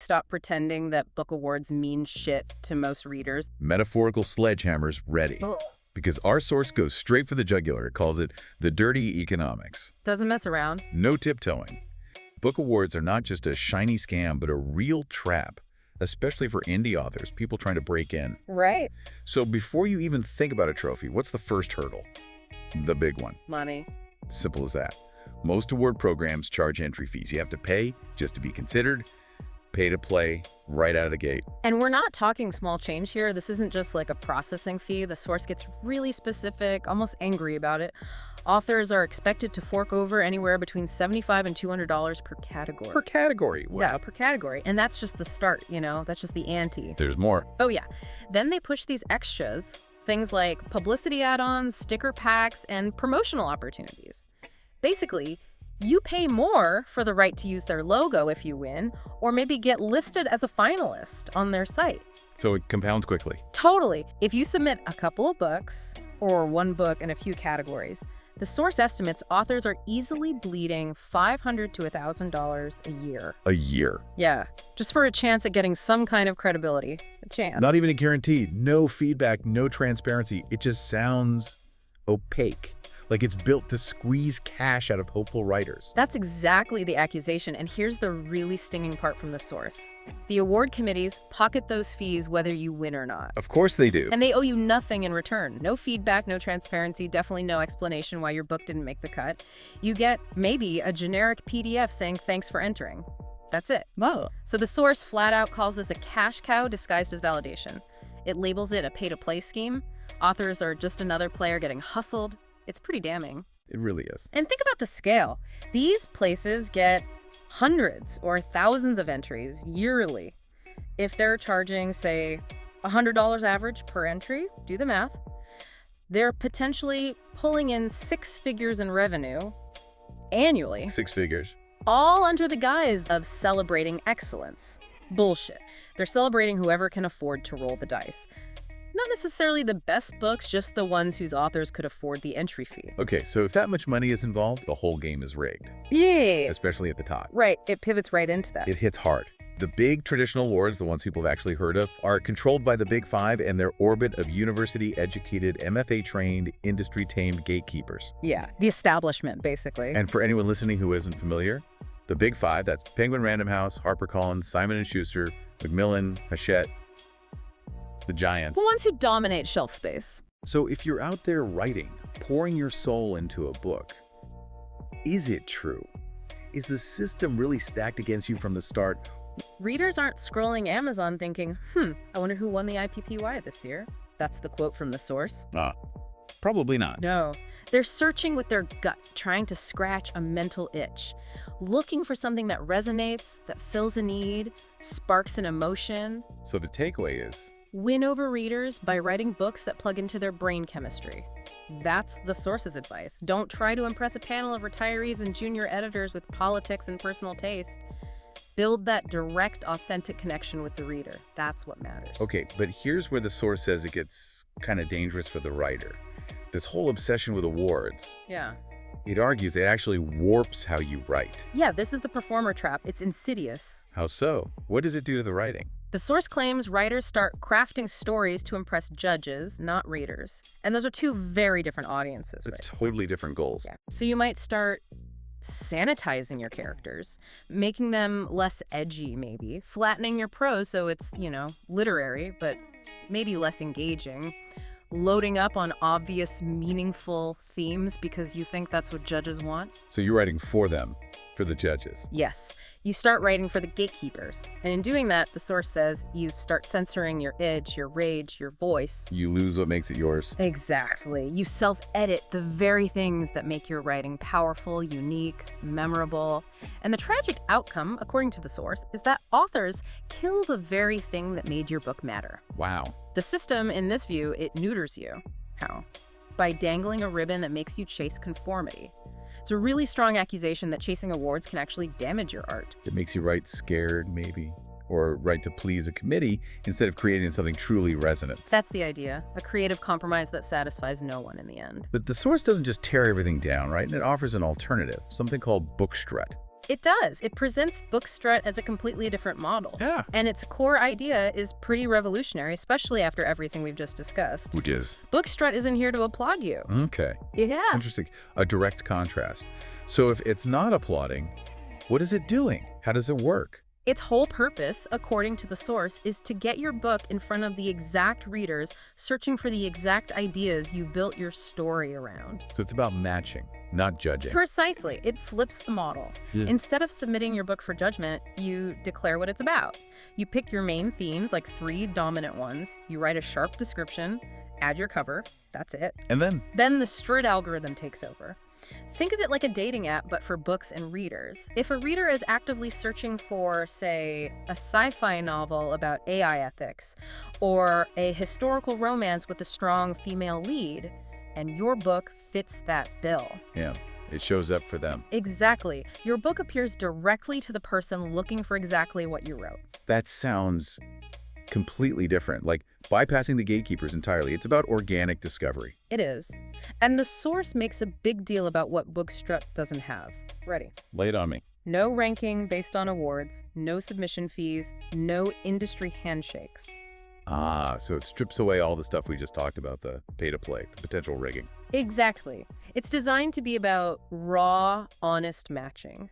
stop pretending that book awards mean shit to most readers. Metaphorical sledgehammers ready. Ugh. Because our source goes straight for the jugular. It calls it the dirty economics. Doesn't mess around. No tiptoeing. Book awards are not just a shiny scam, but a real trap, especially for indie authors, people trying to break in. Right. So before you even think about a trophy, what's the first hurdle? The big one. Money. Simple as that. Most award programs charge entry fees. You have to pay just to be considered, pay to play right out of the gate. And we're not talking small change here. This isn't just like a processing fee. The source gets really specific, almost angry about it. Authors are expected to fork over anywhere between $75 and $200 per category. Per category? Wow. Yeah, per category. And that's just the start, you know? That's just the ante. There's more. Oh, yeah. Then they push these extras, things like publicity add-ons, sticker packs, and promotional opportunities. Basically, you pay more for the right to use their logo if you win, or maybe get listed as a finalist on their site. So it compounds quickly. Totally. If you submit a couple of books, or one book in a few categories, the source estimates authors are easily bleeding $500 to $1,000 a year. A year. Yeah, just for a chance at getting some kind of credibility. A chance. Not even a guarantee. No feedback, no transparency. It just sounds opaque. Like it's built to squeeze cash out of hopeful writers. That's exactly the accusation, and here's the really stinging part from the source. The award committees pocket those fees whether you win or not. Of course they do. And they owe you nothing in return. No feedback, no transparency, definitely no explanation why your book didn't make the cut. You get maybe a generic PDF saying thanks for entering. That's it. Wow. So the source flat out calls this a cash cow disguised as validation. It labels it a pay-to-play scheme. Authors are just another player getting hustled. It's pretty damning. It really is. And think about the scale. These places get hundreds or thousands of entries yearly. If they're charging, say, $100 average per entry, do the math, they're potentially pulling in 6 figures in revenue annually. 6 figures. All under the guise of celebrating excellence. Bullshit. They're celebrating whoever can afford to roll the dice. Not necessarily the best books, just the ones whose authors could afford the entry fee. Okay, so if that much money is involved, the whole game is rigged. Yeah. Especially at the top. Right, it pivots right into that. It hits hard. The big traditional awards, the ones people have actually heard of, are controlled by the Big Five and their orbit of university-educated, MFA-trained, industry-tamed gatekeepers. Yeah, the establishment, basically. And for anyone listening who isn't familiar, the Big Five, that's Penguin Random House, HarperCollins, Simon & Schuster, Macmillan, Hachette, the giants. The ones who dominate shelf space. So if you're out there writing, pouring your soul into a book, is it true? Is the system really stacked against you from the start? Readers aren't scrolling Amazon thinking, I wonder who won the IPPY this year. That's the quote from the source. Probably not. No. They're searching with their gut, trying to scratch a mental itch, looking for something that resonates, that fills a need, sparks an emotion. So the takeaway is, win over readers by writing books that plug into their brain chemistry. That's the source's advice. Don't try to impress a panel of retirees and junior editors with politics and personal taste. Build that direct, authentic connection with the reader. That's what matters. Okay, but here's where the source says it gets kind of dangerous for the writer. This whole obsession with awards. Yeah. It argues it actually warps how you write. Yeah, this is the performer trap. It's insidious. How so? What does it do to the writing? The source claims writers start crafting stories to impress judges, not readers. And those are two very different audiences. It's totally different goals. Yeah. So you might start sanitizing your characters, making them less edgy maybe, flattening your prose so it's, literary, but maybe less engaging, loading up on obvious, meaningful themes because you think that's what judges want. So you're writing for them, for the judges. Yes. You start writing for the gatekeepers. And in doing that, the source says you start censoring your edge, your rage, your voice. You lose what makes it yours. Exactly. You self-edit the very things that make your writing powerful, unique, memorable. And the tragic outcome, according to the source, is that authors kill the very thing that made your book matter. Wow. The system, in this view, it neuters you. How? By dangling a ribbon that makes you chase conformity. It's a really strong accusation that chasing awards can actually damage your art. It makes you write scared, maybe, or write to please a committee instead of creating something truly resonant. That's the idea, a creative compromise that satisfies no one in the end. But the source doesn't just tear everything down, right? And it offers an alternative, something called Strut. It does. It presents Bookstrut as a completely different model. Yeah. And its core idea is pretty revolutionary, especially after everything we've just discussed. Which is? Bookstrut isn't here to applaud you. Okay. Yeah. Interesting. A direct contrast. So if it's not applauding, what is it doing? How does it work? Its whole purpose, according to the source, is to get your book in front of the exact readers searching for the exact ideas you built your story around. So it's about matching, not judging. Precisely. It flips the model. Yeah. Instead of submitting your book for judgment, you declare what it's about. You pick your main themes, like 3 dominant ones. You write a sharp description, add your cover. That's it. And then? Then the Strut algorithm takes over. Think of it like a dating app, but for books and readers. If a reader is actively searching for, say, a sci-fi novel about AI ethics, or a historical romance with a strong female lead, and your book fits that bill. Yeah, it shows up for them. Exactly. Your book appears directly to the person looking for exactly what you wrote. That sounds completely different, like bypassing the gatekeepers entirely. It's about organic discovery. It is. And the source makes a big deal about what Bookstrut doesn't have. Ready? Lay it on me. No ranking based on awards, no submission fees, no industry handshakes. Ah, so it strips away all the stuff we just talked about, the pay-to-play, the potential rigging. Exactly. It's designed to be about raw, honest matching.